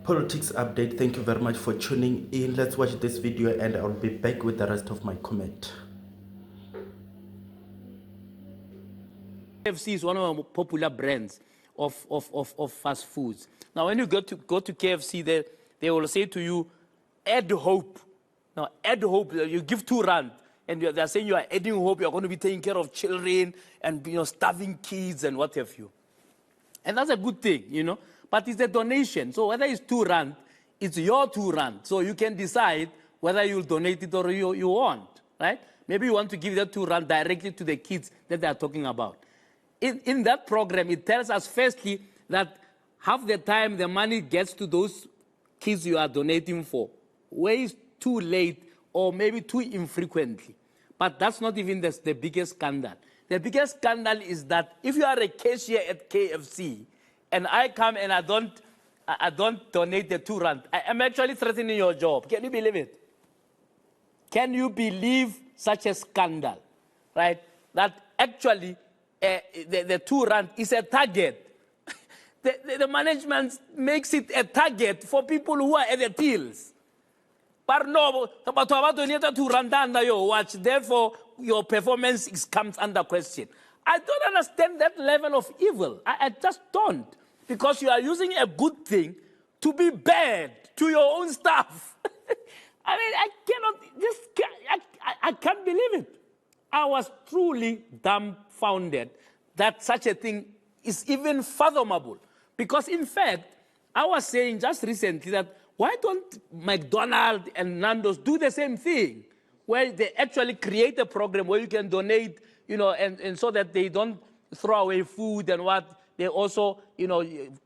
Politics update. Thank you very much for tuning in. Let's watch this video and I'll be back with the rest of my comment. KFC is one of our popular brands of fast foods. Now, when you go to KFC, they will say to you, add hope. Now, add hope. You give R2, and they're saying you are adding hope. You're going to be taking care of children and starving kids and what have you. And that's a good thing, But it's a donation. So whether it's R2, it's your R2. So you can decide whether you'll donate it or you won't, right? Maybe you want to give that R2 directly to the kids that they're talking about. In that program, it tells us firstly that half the time the money gets to those kids you are donating for, way too late or maybe too infrequently. But that's not even the biggest scandal. The biggest scandal is that if you are a cashier at KFC and I come and I don't donate the R2, I am actually threatening your job. Can you believe it? Can you believe such a scandal, right? That actually the R2 is a target. The management makes it a target for people who are at the tills. But no, but watch. Therefore, your performance comes under question. I don't understand that level of evil. I just don't. Because you are using a good thing to be bad to your own staff. I mean, I can't believe it. I was truly dumbfounded that such a thing is even fathomable. Because in fact, I was saying just recently that why don't McDonald's and Nando's do the same thing? Where they actually create a program where you can donate, and so that they don't throw away food and what. They also,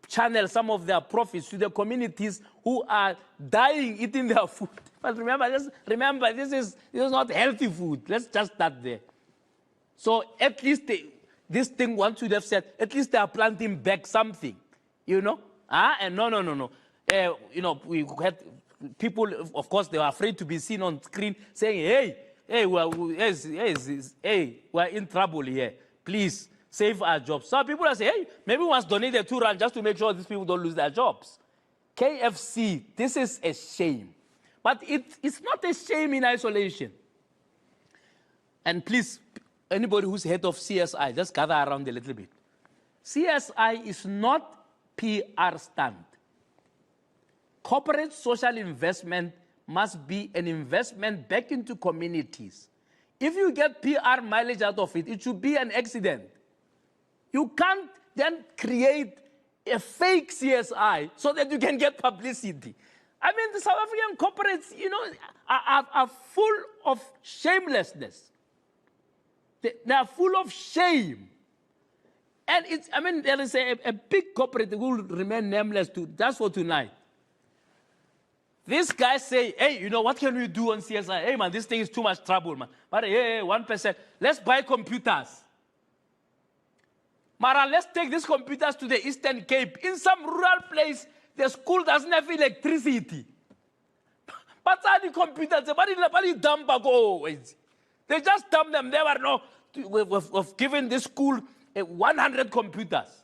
channel some of their profits to the communities who are dying eating their food. But remember, this is not healthy food. Let's just start there. So at least this thing, once you'd have said, at least they are planting back something, And no. We had people, of course, they were afraid to be seen on screen saying, hey, we're in trouble here. Please save our jobs. So people are saying, hey, maybe we must donate the R2 just to make sure these people don't lose their jobs. KFC, this is a shame. But it's not a shame in isolation. And please, anybody who's head of CSI, just gather around a little bit. CSI is not PR stunt. Corporate social investment must be an investment back into communities. If you get PR mileage out of it, it should be an accident. You can't then create a fake CSI so that you can get publicity. I mean, the South African corporates, are full of shamelessness. They are full of shame. And there is a big corporate who will remain nameless just for tonight. These guys say, hey, what can we do on CSI? Hey, man, this thing is too much trouble, man. But hey, 1%, let's buy computers. Mara, let's take these computers to the Eastern Cape. In some rural place, the school doesn't have electricity. But the computers, they just dump them. We've given this school 100 computers,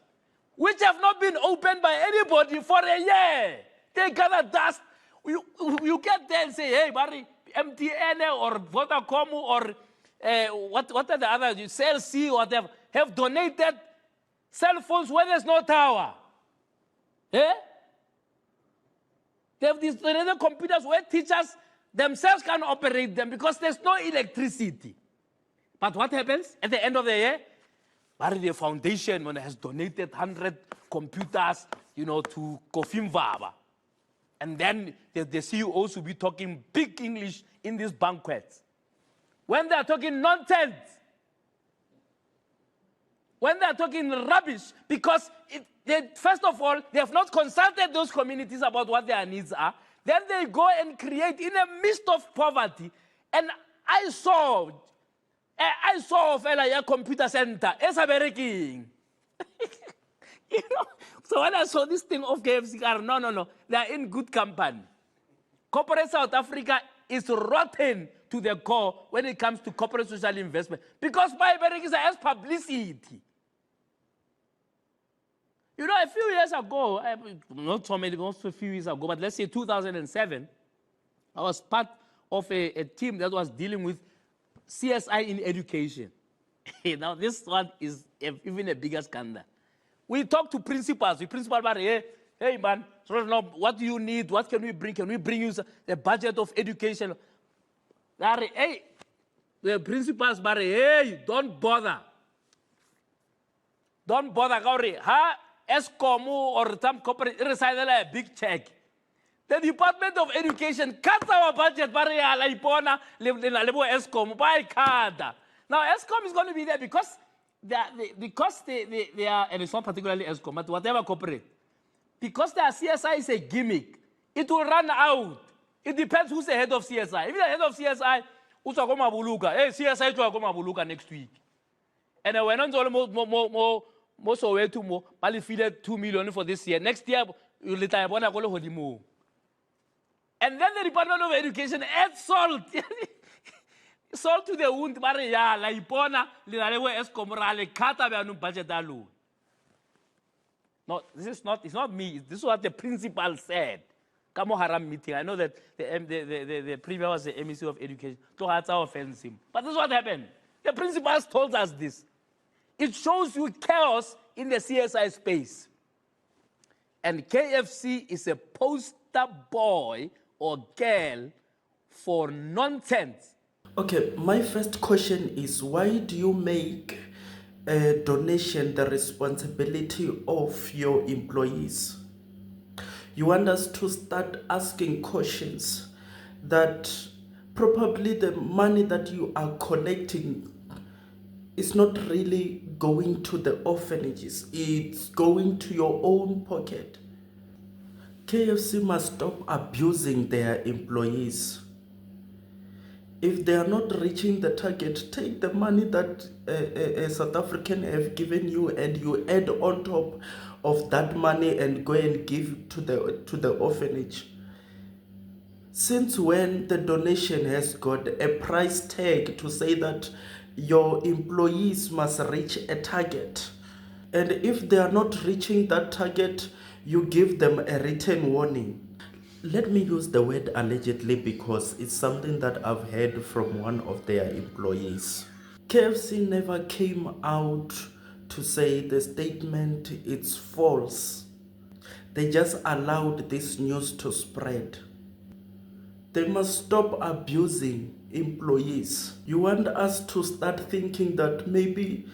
which have not been opened by anybody for a year. They gather dust. You get there and say, hey, Barry, MTN or Vodacom or what are the others, Cell C or whatever, have donated cell phones where there's no tower. Eh? They have these donated computers where teachers themselves can operate them because there's no electricity. But what happens at the end of the year? Barry, the foundation has donated 100 computers, to Kofi Mvaba. And then the CEOs will be talking big English in these banquets. When they are talking nonsense, when they are talking rubbish, because first of all, they have not consulted those communities about what their needs are. Then they go and create in the midst of poverty. And I saw a fella computer center. It's a very king. So when I saw this thing of KFC, no, they are in good company. Corporate South Africa is rotten to the core when it comes to corporate social investment. Because by Berikisa has publicity. You know, a few years ago, not so many, not a few years ago, but let's say 2007, I was part of a team that was dealing with CSI in education. Now, this one is even a bigger scandal. We talk to principals. The principal about, hey man, so now what do you need? What can we bring? Can we bring you a budget of education? Hey, the principals, but hey, don't bother. Don't bother, Gauri. Ha, ESCOM or some corporate, resign a big check. The Department of Education cuts our budget, but ESCOM by card. Now, ESCOM is going to be there because they are, and it's not particularly ESCOM, but whatever corporate. Because their CSI is a gimmick, it will run out. It depends who's the head of CSI. If the head of CSI, hey, CSI to next week. And we're not more way to more, but feed 2 million for this year. Next year, you'll retire. And then the Department of Education adds salt. Salt to the wound, Maria, La Ipona, Linarewe Escomorale, Kata budget alu. No, it's not me. This is what the principal said. Kamo Haram meeting. I know that the premier was the MEC of Education. So that's how offense him. But this is what happened. The principals told us this. It shows you chaos in the CSI space. And KFC is a poster boy or girl for nonsense. Okay, my first question is, why do you make a donation the responsibility of your employees? You want us to start asking questions that probably the money that you are collecting is not really going to the orphanages. It's going to your own pocket. KFC must stop abusing their employees. If they are not reaching the target, take the money that a South African have given you and you add on top of that money and go and give to the orphanage. Since when the donation has got a price tag to say that your employees must reach a target, and if they are not reaching that target, you give them a written warning. Let me use the word allegedly because it's something that I've heard from one of their employees. KFC never came out to say the statement it's false. They just allowed this news to spread. They must stop abusing employees. You want us to start thinking that maybe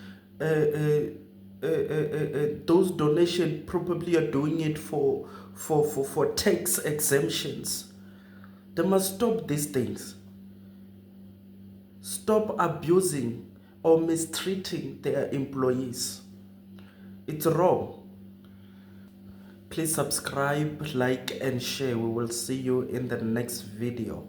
those donations probably are doing it for tax exemptions. They must stop these things. Stop abusing or mistreating their employees. It's wrong. Please subscribe, like, and share. We will see you in the next video.